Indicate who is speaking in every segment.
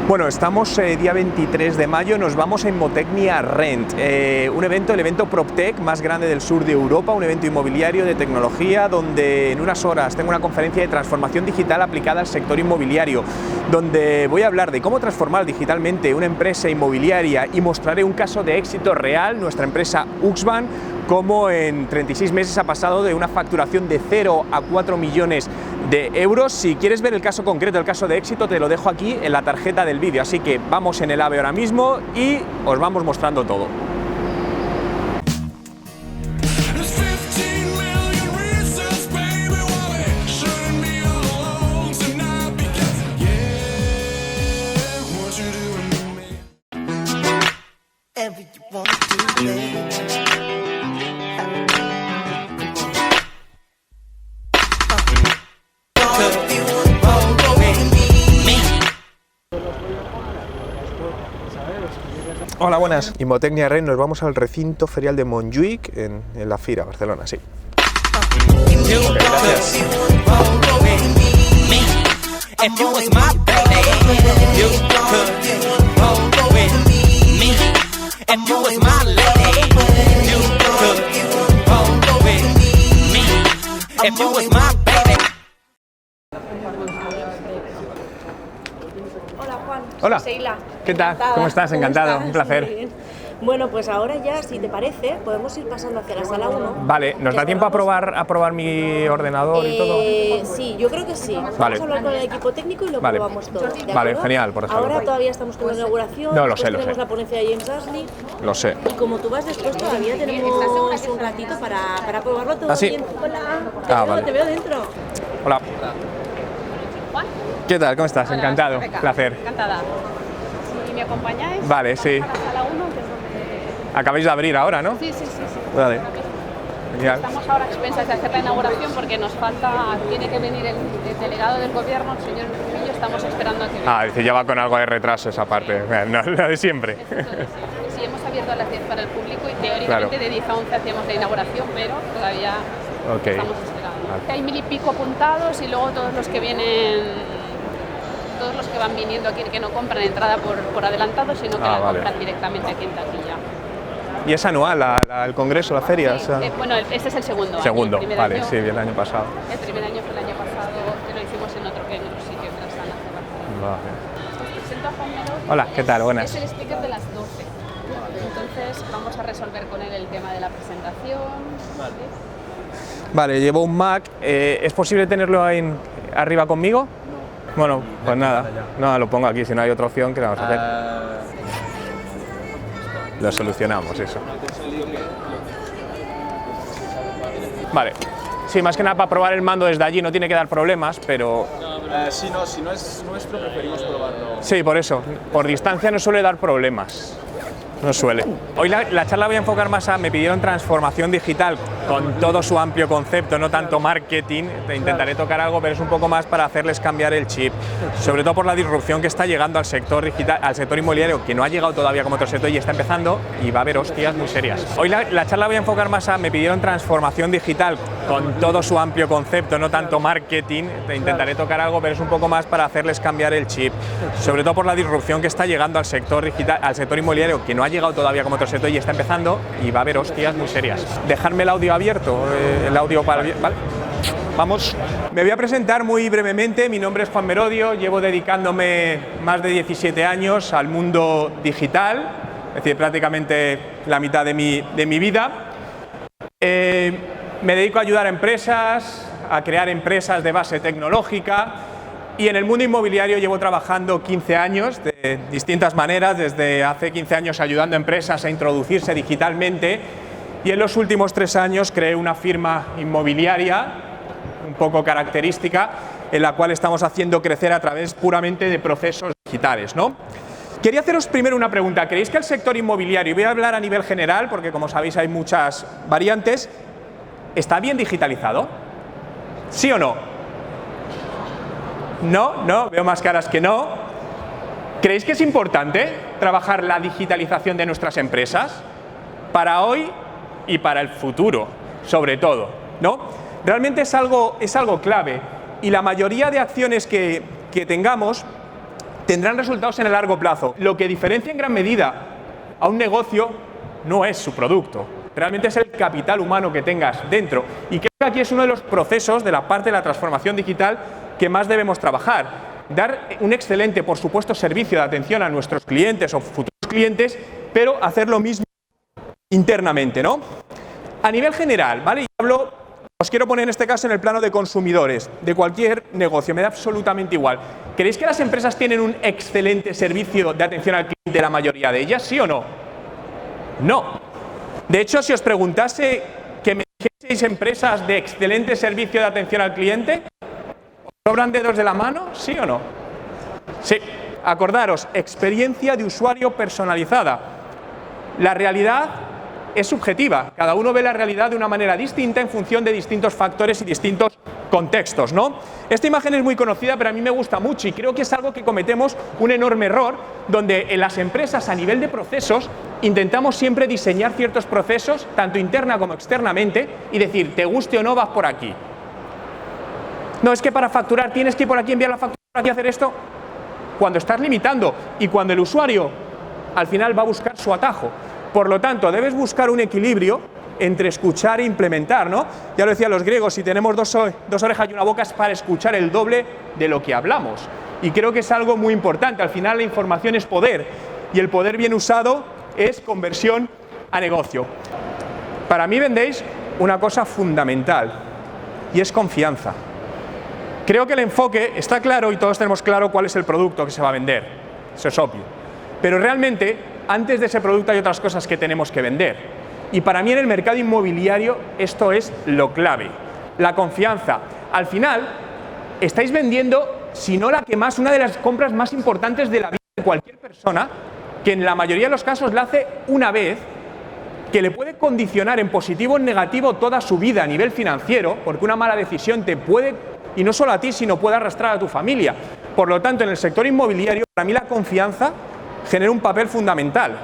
Speaker 1: Bueno, estamos día 23 de mayo, nos vamos a Inmotecnia Rent, un evento, el evento PropTech más grande del sur de Europa, un evento inmobiliario de tecnología donde en unas horas tengo una conferencia de transformación digital aplicada al sector inmobiliario, donde voy a hablar de cómo transformar digitalmente una empresa inmobiliaria y mostraré un caso de éxito real, nuestra empresa Uxban, cómo en 36 meses ha pasado de una facturación de 0 a 4 millones de euros. Si quieres ver el caso concreto, el caso de éxito, te lo dejo aquí en la tarjeta del vídeo, así que vamos en el AVE ahora mismo y os vamos mostrando todo. Hola, buenas. Inmotecnia Rent, nos vamos al recinto ferial de Montjuïc en la Fira, Barcelona, sí. Okay, gracias.
Speaker 2: Hola Juan,
Speaker 1: Hola.
Speaker 2: soy Seila.
Speaker 1: ¿Qué tal?
Speaker 2: Encantada.
Speaker 1: ¿Cómo estás? Encantado,
Speaker 2: ¿Cómo
Speaker 1: un
Speaker 2: estás?
Speaker 1: placer.
Speaker 2: Muy bien. Bueno, pues ahora ya, si te parece, podemos ir pasando hacia la sala 1.
Speaker 1: Vale, ¿nos da tiempo a probar mi ordenador y todo?
Speaker 2: Sí, yo creo que sí. Vamos
Speaker 1: Vale.
Speaker 2: a hablar con el equipo técnico y lo
Speaker 1: Vale.
Speaker 2: probamos todo. ¿De
Speaker 1: Vale,
Speaker 2: acuerdo?
Speaker 1: genial, por ejemplo.
Speaker 2: Ahora todavía estamos con la inauguración,
Speaker 1: No, lo
Speaker 2: después
Speaker 1: sé, lo
Speaker 2: tenemos
Speaker 1: sé.
Speaker 2: la ponencia de James Ashley
Speaker 1: Lo sé.
Speaker 2: y como tú vas después todavía tenemos un ratito para probarlo todo.
Speaker 1: ¿Ah, sí?
Speaker 2: bien. Hola,
Speaker 1: Vale.
Speaker 2: te veo dentro.
Speaker 1: Hola. ¿Qué tal? ¿Cómo estás?
Speaker 3: Hola,
Speaker 1: Encantado,
Speaker 3: Rebeca.
Speaker 1: placer.
Speaker 3: Encantada. Si me acompañáis,
Speaker 1: Vale, sí.
Speaker 3: vamos a la sala 1, que es donde...
Speaker 1: Acabáis de abrir ahora, ¿no?
Speaker 3: Sí.
Speaker 1: Vale. Genial.
Speaker 3: Estamos ahora a expensas de hacer la inauguración porque nos falta, tiene que venir el delegado del gobierno, el señor Trujillo, estamos esperando a que venga.
Speaker 1: Ah, dice, ya va con algo de retraso esa parte. No, la de siempre.
Speaker 3: Sí, hemos abierto a las 10 para el público y teóricamente
Speaker 1: Claro.
Speaker 3: de 10 a 11 hacíamos la inauguración, pero todavía
Speaker 1: Ok.
Speaker 3: estamos esperando.
Speaker 1: Vale.
Speaker 3: Hay 1000 y pico apuntados y luego todos los que vienen... Todos los que van viniendo aquí que no compran entrada por adelantado, sino que la
Speaker 1: vale.
Speaker 3: compran directamente aquí en taquilla.
Speaker 1: ¿Y es anual el congreso, la feria?
Speaker 3: Sí, bueno, este es el segundo año.
Speaker 1: Segundo,
Speaker 3: El primer
Speaker 1: vale,
Speaker 3: año-
Speaker 1: sí, el año pasado.
Speaker 3: El primer año fue el año pasado, que lo hicimos en otro sitio, en la sala de Barcelona.
Speaker 1: Vale.
Speaker 3: Os presento a Juan Merodio.
Speaker 1: Hola, ¿qué tal? Buenas.
Speaker 3: Es el speaker de las 12. Entonces vamos a resolver con él el tema de la presentación.
Speaker 1: Vale, llevo un Mac. ¿Es posible tenerlo ahí arriba conmigo? Bueno, pues nada. No, lo pongo aquí, si no hay otra opción, ¿qué vamos a hacer? Lo solucionamos, eso. Vale. Sí, más que nada para probar el mando desde allí, no tiene que dar problemas, pero...
Speaker 4: Si no es nuestro, preferimos probarlo.
Speaker 1: Sí, por eso. Por distancia no suele dar problemas. No suele. Hoy la charla voy a enfocar más a... Me pidieron transformación digital con todo su amplio concepto, no tanto marketing. Intentaré tocar algo, pero es un poco más para hacerles cambiar el chip. Sobre todo por la disrupción que está llegando al sector digital, al sector inmobiliario, que no ha llegado todavía como otro sector y está empezando y va a haber hostias muy serias. Hoy la charla voy a enfocar más a... Me pidieron transformación digital con todo su amplio concepto, no tanto marketing. Intentaré tocar algo, pero es un poco más para hacerles cambiar el chip. Sobre todo por la disrupción que está llegando al sector digital, al sector inmobiliario, que no ha llegado todavía como otro sector y está empezando y va a haber hostias muy serias. Dejarme el audio abierto, el audio para... ¿Vale? Vamos. Me voy a presentar muy brevemente. Mi nombre es Juan Merodio, llevo dedicándome más de 17 años al mundo digital, es decir, prácticamente la mitad de mi vida. Me dedico a ayudar a empresas, a crear empresas de base tecnológica. Y en el mundo inmobiliario llevo trabajando 15 años de distintas maneras, desde hace 15 años ayudando a empresas a introducirse digitalmente y en los últimos 3 años creé una firma inmobiliaria un poco característica en la cual estamos haciendo crecer a través puramente de procesos digitales, ¿no? Quería haceros primero una pregunta. ¿Creéis que el sector inmobiliario, y voy a hablar a nivel general porque como sabéis hay muchas variantes, está bien digitalizado? ¿Sí o no? No, veo más caras que no. ¿Creéis que es importante trabajar la digitalización de nuestras empresas? Para hoy y para el futuro, sobre todo, ¿no? Realmente es algo clave y la mayoría de acciones que tengamos tendrán resultados en el largo plazo. Lo que diferencia en gran medida a un negocio no es su producto, realmente es el capital humano que tengas dentro. Y creo que aquí es uno de los procesos de la parte de la transformación digital que más debemos trabajar. Dar un excelente, por supuesto, servicio de atención a nuestros clientes o futuros clientes, pero hacer lo mismo internamente, ¿no? A nivel general, ¿vale? Y os quiero poner en este caso en el plano de consumidores, de cualquier negocio, me da absolutamente igual. ¿Creéis que las empresas tienen un excelente servicio de atención al cliente, la mayoría de ellas, sí o no? No. De hecho, si os preguntase que me dijeseis empresas de excelente servicio de atención al cliente, ¿os sobran dedos de la mano, sí o no? Sí. Acordaros, experiencia de usuario personalizada. La realidad es subjetiva, cada uno ve la realidad de una manera distinta en función de distintos factores y distintos contextos, ¿no? Esta imagen es muy conocida, pero a mí me gusta mucho y creo que es algo que cometemos un enorme error, donde en las empresas a nivel de procesos intentamos siempre diseñar ciertos procesos, tanto interna como externamente, y decir, te guste o no, vas por aquí. No, es que para facturar tienes que ir por aquí, enviar la factura, por aquí, hacer esto. Cuando estás limitando y cuando el usuario al final va a buscar su atajo. Por lo tanto, debes buscar un equilibrio entre escuchar e implementar, ¿no? Ya lo decían los griegos, si tenemos dos orejas y una boca es para escuchar el doble de lo que hablamos. Y creo que es algo muy importante. Al final la información es poder y el poder bien usado es conversión a negocio. Para mí vendéis una cosa fundamental y es confianza. Creo que el enfoque está claro y todos tenemos claro cuál es el producto que se va a vender. Eso es obvio. Pero realmente, antes de ese producto hay otras cosas que tenemos que vender. Y para mí en el mercado inmobiliario esto es lo clave. La confianza. Al final, estáis vendiendo, si no la que más, una de las compras más importantes de la vida de cualquier persona, que en la mayoría de los casos la hace una vez, que le puede condicionar en positivo o en negativo toda su vida a nivel financiero, porque una mala decisión te puede, y no solo a ti, sino puede arrastrar a tu familia. Por lo tanto, en el sector inmobiliario, para mí la confianza genera un papel fundamental.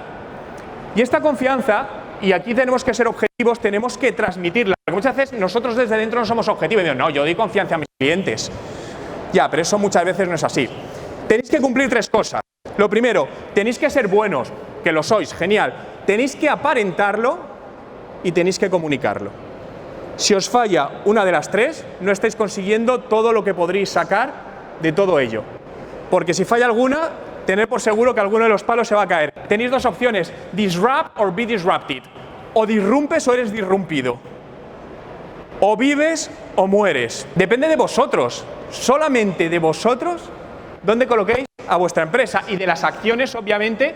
Speaker 1: Y esta confianza, y aquí tenemos que ser objetivos, tenemos que transmitirla. Porque muchas veces nosotros desde dentro no somos objetivos. Y digo, no, yo doy confianza a mis clientes. Ya, pero eso muchas veces no es así. Tenéis que cumplir 3 cosas. Lo primero, tenéis que ser buenos, que lo sois, genial. Tenéis que aparentarlo y tenéis que comunicarlo. Si os falla una de las 3, no estáis consiguiendo todo lo que podréis sacar de todo ello. Porque si falla alguna, tened por seguro que alguno de los palos se va a caer. Tenéis 2 opciones, disrupt or be disrupted. O disrumpes o eres disrumpido. O vives o mueres. Depende de vosotros, solamente de vosotros, dónde coloquéis a vuestra empresa y de las acciones, obviamente,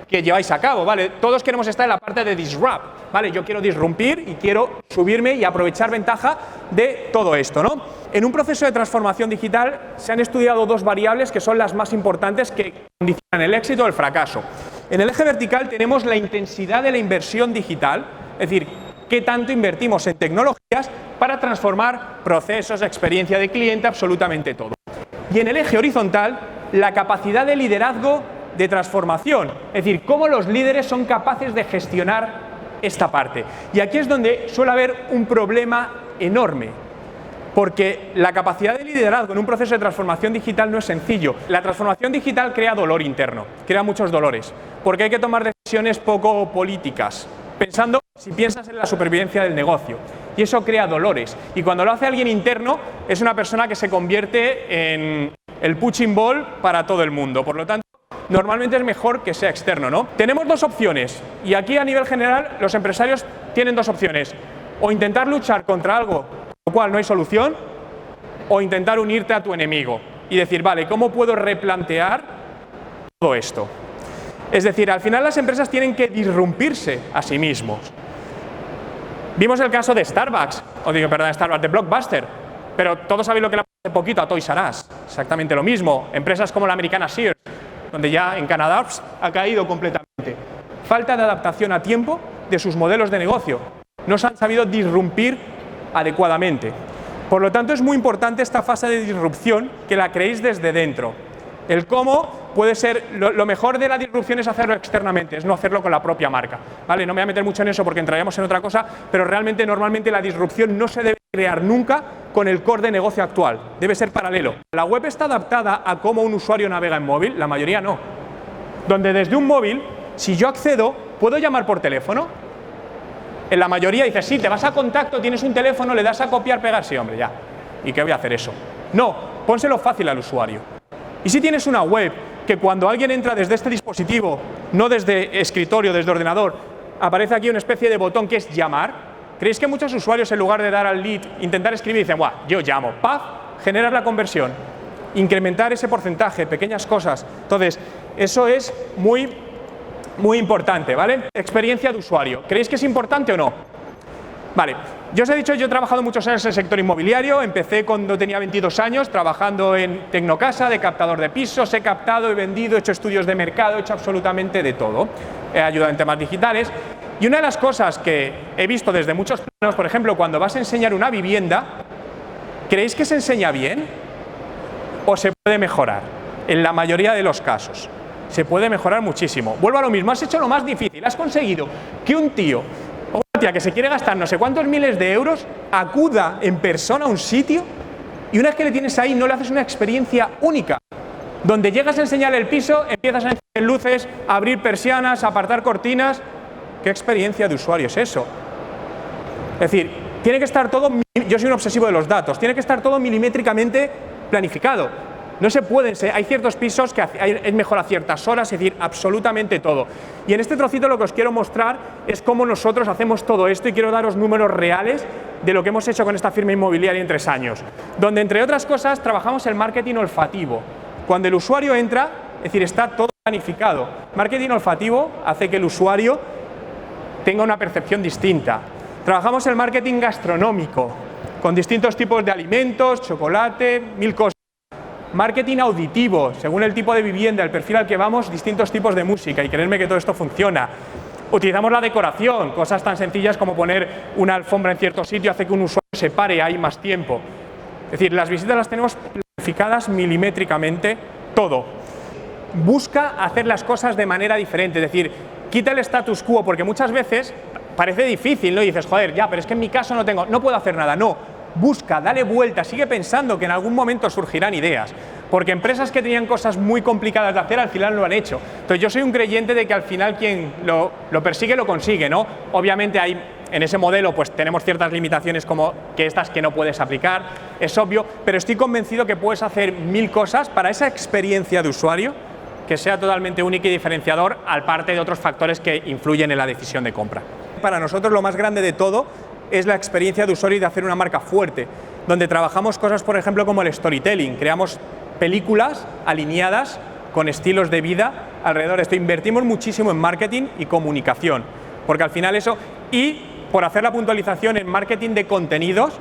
Speaker 1: que lleváis a cabo, ¿vale? Todos queremos estar en la parte de disrupt, ¿vale? Yo quiero disrumpir y quiero subirme y aprovechar ventaja de todo esto, ¿no? En un proceso de transformación digital se han estudiado 2 variables que son las más importantes que condicionan el éxito o el fracaso. En el eje vertical tenemos la intensidad de la inversión digital, es decir, qué tanto invertimos en tecnologías para transformar procesos, experiencia de cliente, absolutamente todo. Y en el eje horizontal, la capacidad de liderazgo de transformación, es decir, cómo los líderes son capaces de gestionar esta parte. Y aquí es donde suele haber un problema enorme, porque la capacidad de liderazgo en un proceso de transformación digital no es sencillo. La transformación digital crea dolor interno, crea muchos dolores, porque hay que tomar decisiones poco políticas, pensando, si piensas en la supervivencia del negocio, y eso crea dolores. Y cuando lo hace alguien interno, es una persona que se convierte en el punching ball para todo el mundo. Por lo tanto, normalmente es mejor que sea externo, ¿no? Tenemos 2 opciones, y aquí a nivel general los empresarios tienen 2 opciones. O intentar luchar contra algo con lo cual no hay solución, o intentar unirte a tu enemigo y decir, vale, ¿cómo puedo replantear todo esto? Es decir, al final las empresas tienen que disrumpirse a sí mismos. Vimos el caso de Starbucks, de Blockbuster, pero todos sabéis lo que le pasó hace poquito a Toys R Us, exactamente lo mismo. Empresas como la americana Sears, donde ya en Canadá ha caído completamente. Falta de adaptación a tiempo de sus modelos de negocio. No se han sabido disrumpir adecuadamente. Por lo tanto, es muy importante esta fase de disrupción que la creéis desde dentro. El cómo puede ser, lo mejor de la disrupción es hacerlo externamente, es no hacerlo con la propia marca, ¿vale? No me voy a meter mucho en eso porque entraríamos en otra cosa, pero realmente normalmente la disrupción no se debe crear nunca con el core de negocio actual, debe ser paralelo. La web está adaptada a cómo un usuario navega en móvil, la mayoría no. Donde desde un móvil, si yo accedo, ¿puedo llamar por teléfono? En la mayoría dices, sí, te vas a contacto, tienes un teléfono, le das a copiar, pegar, sí, hombre, ya. ¿Y qué voy a hacer eso? No, pónselo fácil al usuario. Y si tienes una web que cuando alguien entra desde este dispositivo, no desde escritorio, desde ordenador, aparece aquí una especie de botón que es llamar, ¿creéis que muchos usuarios en lugar de dar al lead, intentar escribir, dicen, ¡buah, yo llamo! ¡Paf! Generar la conversión, incrementar ese porcentaje, pequeñas cosas. Entonces, eso es muy importante, ¿vale? Experiencia de usuario. ¿Creéis que es importante o no? Vale, yo os he dicho, yo he trabajado muchos años en el sector inmobiliario, empecé cuando tenía 22 años trabajando en Tecnocasa, de captador de pisos, he captado, he vendido, he hecho estudios de mercado, he hecho absolutamente de todo. He ayudado en temas digitales. Y una de las cosas que he visto desde muchos planos, por ejemplo, cuando vas a enseñar una vivienda, ¿creéis que se enseña bien o se puede mejorar? En la mayoría de los casos. Se puede mejorar muchísimo. Vuelvo a lo mismo, has hecho lo más difícil, has conseguido que un tío o una tía que se quiere gastar no sé cuántos miles de euros acuda en persona a un sitio y una vez que le tienes ahí no le haces una experiencia única. Donde llegas a enseñarle el piso, empiezas a encender luces, a abrir persianas, a apartar cortinas. ¿Qué experiencia de usuario es eso? Es decir, tiene que estar todo, yo soy un obsesivo de los datos, tiene que estar todo milimétricamente planificado. No se pueden, hay ciertos pisos que es mejor a ciertas horas, es decir, absolutamente todo. Y en este trocito lo que os quiero mostrar es cómo nosotros hacemos todo esto y quiero daros números reales de lo que hemos hecho con esta firma inmobiliaria en 3 años. Donde, entre otras cosas, trabajamos el marketing olfativo. Cuando el usuario entra, es decir, está todo planificado. Marketing olfativo hace que el usuario tenga una percepción distinta. Trabajamos el marketing gastronómico, con distintos tipos de alimentos, chocolate, 1000 cosas. Marketing auditivo, según el tipo de vivienda, el perfil al que vamos, distintos tipos de música, y creedme que todo esto funciona. Utilizamos la decoración, cosas tan sencillas como poner una alfombra en cierto sitio hace que un usuario se pare ahí más tiempo. Es decir, las visitas las tenemos planificadas milimétricamente, todo. Busca hacer las cosas de manera diferente, es decir, quita el status quo, porque muchas veces parece difícil, ¿no? Y dices, joder, ya, pero es que en mi caso no puedo hacer nada. No. Busca, dale vuelta, sigue pensando que en algún momento surgirán ideas, porque empresas que tenían cosas muy complicadas de hacer al final lo han hecho. Entonces yo soy un creyente de que al final quien lo persigue lo consigue, ¿no? Obviamente en ese modelo pues tenemos ciertas limitaciones como que estas que no puedes aplicar, es obvio, pero estoy convencido que puedes hacer 1000 cosas para esa experiencia de usuario que sea totalmente única y diferenciador, aparte de otros factores que influyen en la decisión de compra. Para nosotros lo más grande de todo es la experiencia de usuario y de hacer una marca fuerte, donde trabajamos cosas, por ejemplo, como el storytelling. Creamos películas alineadas con estilos de vida alrededor de esto. Invertimos muchísimo en marketing y comunicación, porque al final eso, y por hacer la puntualización en marketing de contenidos,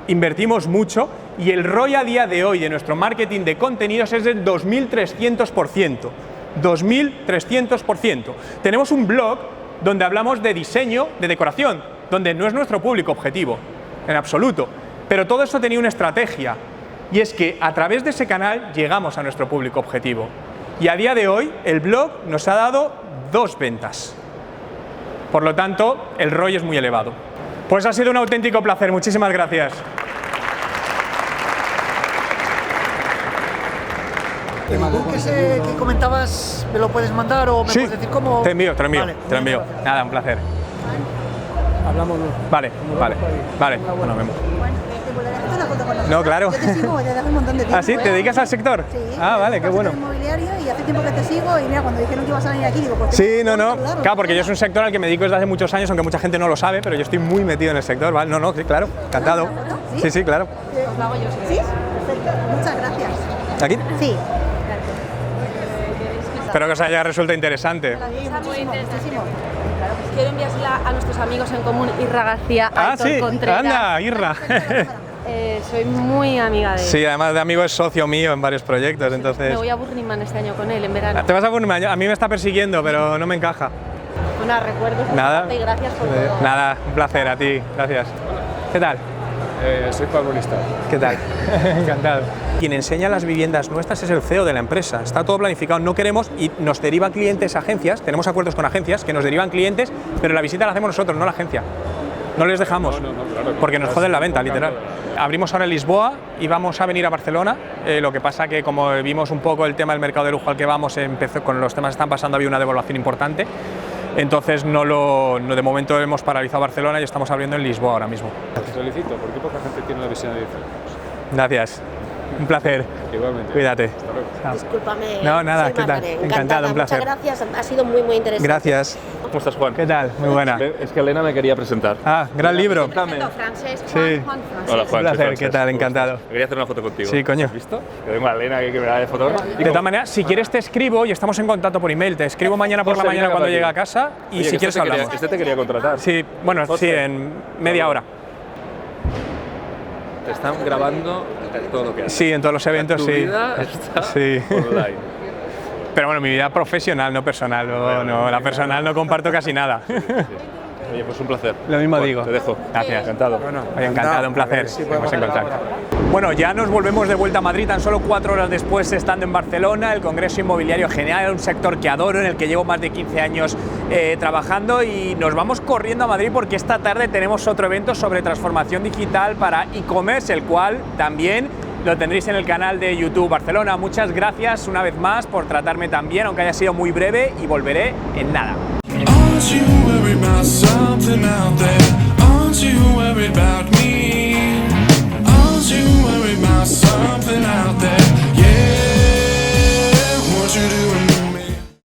Speaker 1: invertimos mucho, y el ROI a día de hoy de nuestro marketing de contenidos es del 2300%. 2300%. Tenemos un blog donde hablamos de diseño, de decoración, donde no es nuestro público objetivo, en absoluto. Pero todo eso tenía una estrategia, y es que a través de ese canal llegamos a nuestro público objetivo. Y a día de hoy el blog nos ha dado 2 ventas. Por lo tanto, el ROI es muy elevado. Pues ha sido un auténtico placer, muchísimas gracias.
Speaker 5: El book ese que comentabas, ¿me lo puedes mandar o me puedes decir cómo?
Speaker 1: Te envío,
Speaker 5: Vale,
Speaker 1: te lo envío. Nada, un placer.
Speaker 5: Hablamos luego.
Speaker 1: Vale. Bueno, vemos. No, claro.
Speaker 6: Yo te sigo desde hace un montón de tiempo.
Speaker 1: ¿Ah, sí? ¿Te dedicas al sector?
Speaker 6: Sí.
Speaker 1: Ah, vale, qué bueno.
Speaker 6: Inmobiliario y hace tiempo que te sigo y mira, cuando dijeron que ibas a venir aquí, digo, pues
Speaker 1: Sí, no. Claro, porque yo es un sector al que me dedico desde hace muchos años, aunque mucha gente no lo sabe, pero yo estoy muy metido en el sector, ¿vale? No, sí, claro, encantado. Sí, claro.
Speaker 6: Os lo hago yo. ¿Sí? Perfecto. Muchas gracias.
Speaker 1: ¿Aquí?
Speaker 6: Sí.
Speaker 1: Espero que os haya resultado interesante.
Speaker 7: Quiero enviársela a nuestros amigos en común, Irra García, Aitor Contreras.
Speaker 1: Anda, Irra.
Speaker 7: Soy muy amiga de él.
Speaker 1: Sí, además de amigo es socio mío en varios proyectos, entonces...
Speaker 7: Me voy a Burning Man este año con él, en verano.
Speaker 1: ¿Te vas a Burning Man? A mí me está persiguiendo, pero no me encaja.
Speaker 7: Una recuerdos.
Speaker 1: Nada.
Speaker 7: Y gracias por todo.
Speaker 1: Nada, un placer a ti, gracias. ¿Qué tal?
Speaker 4: Soy futbolista.
Speaker 1: ¿Qué tal? Encantado. Quien enseña las viviendas nuestras es el CEO de la empresa. Está todo planificado. No queremos y nos derivan clientes a agencias. Tenemos acuerdos con agencias que nos derivan clientes, pero la visita la hacemos nosotros, no la agencia. No les dejamos.
Speaker 4: No, claro.
Speaker 1: Porque nos joden la venta, literal. Abrimos ahora en Lisboa y vamos a venir a Barcelona. Lo que pasa que como vimos un poco el tema del mercado de lujo al que vamos, empezó con los temas que están pasando, había una devaluación importante. Entonces de momento hemos paralizado Barcelona y estamos abriendo en Lisboa ahora mismo.
Speaker 4: Te felicito, porque poca gente tiene la visión de 10 años.
Speaker 1: Gracias. Un placer.
Speaker 4: Igualmente.
Speaker 1: Cuídate.
Speaker 4: Hasta luego.
Speaker 1: Chao.
Speaker 2: Discúlpame.
Speaker 1: No, nada,
Speaker 2: soy
Speaker 1: ¿qué tal?
Speaker 2: Margaret.
Speaker 1: Encantado, un placer.
Speaker 2: Muchas gracias, ha sido muy interesante.
Speaker 1: Gracias.
Speaker 8: ¿Cómo estás, Juan?
Speaker 1: ¿Qué tal? Muy buena.
Speaker 8: Es que Elena me quería presentar.
Speaker 1: Ah, gran libro.
Speaker 7: Francesc,
Speaker 1: Sí.
Speaker 7: Juan Francesc.
Speaker 8: Hola, Juan.
Speaker 1: Un
Speaker 8: soy
Speaker 1: placer,
Speaker 8: Francesc.
Speaker 1: ¿qué tal?
Speaker 8: ¿Cómo
Speaker 1: Encantado.
Speaker 8: estás? Quería hacer una foto contigo.
Speaker 1: Sí, coño.
Speaker 8: ¿Has visto? Que tengo a Elena que me da de fotógrafa.
Speaker 1: De todas maneras, si quieres te escribo y estamos en contacto por email. Te escribo mañana por la
Speaker 8: José,
Speaker 1: mañana
Speaker 8: mira
Speaker 1: cuando
Speaker 8: para
Speaker 1: llegue
Speaker 8: ti.
Speaker 1: a casa y
Speaker 8: Oye,
Speaker 1: si
Speaker 8: que
Speaker 1: quieres hablamos.
Speaker 8: Este te quería contratar.
Speaker 1: Sí, bueno,
Speaker 8: José.
Speaker 1: sí, en media hora.
Speaker 8: Te están grabando todo lo que haces.
Speaker 1: Sí, en todos los eventos,
Speaker 8: Tu
Speaker 1: sí.
Speaker 8: vida está
Speaker 1: Sí.
Speaker 8: online.
Speaker 1: Pero bueno, mi vida profesional, no personal. No, la personal no comparto casi nada.
Speaker 8: Oye, pues un placer.
Speaker 1: Lo mismo
Speaker 8: Juan,
Speaker 1: digo.
Speaker 8: Te dejo.
Speaker 1: Gracias.
Speaker 8: Encantado.
Speaker 1: Oye, encantado, un placer. Nos encontramos. Bueno, ya nos volvemos de vuelta a Madrid, tan solo 4 horas después estando en Barcelona, el Congreso Inmobiliario General, un sector que adoro, en el que llevo más de 15 años trabajando, y nos vamos corriendo a Madrid porque esta tarde tenemos otro evento sobre transformación digital para e-commerce, el cual también lo tendréis en el canal de YouTube Barcelona. Muchas gracias una vez más por tratarme tan bien, aunque haya sido muy breve, y volveré en nada.
Speaker 9: Aren't you worried about something out there? Aren't you worried about me?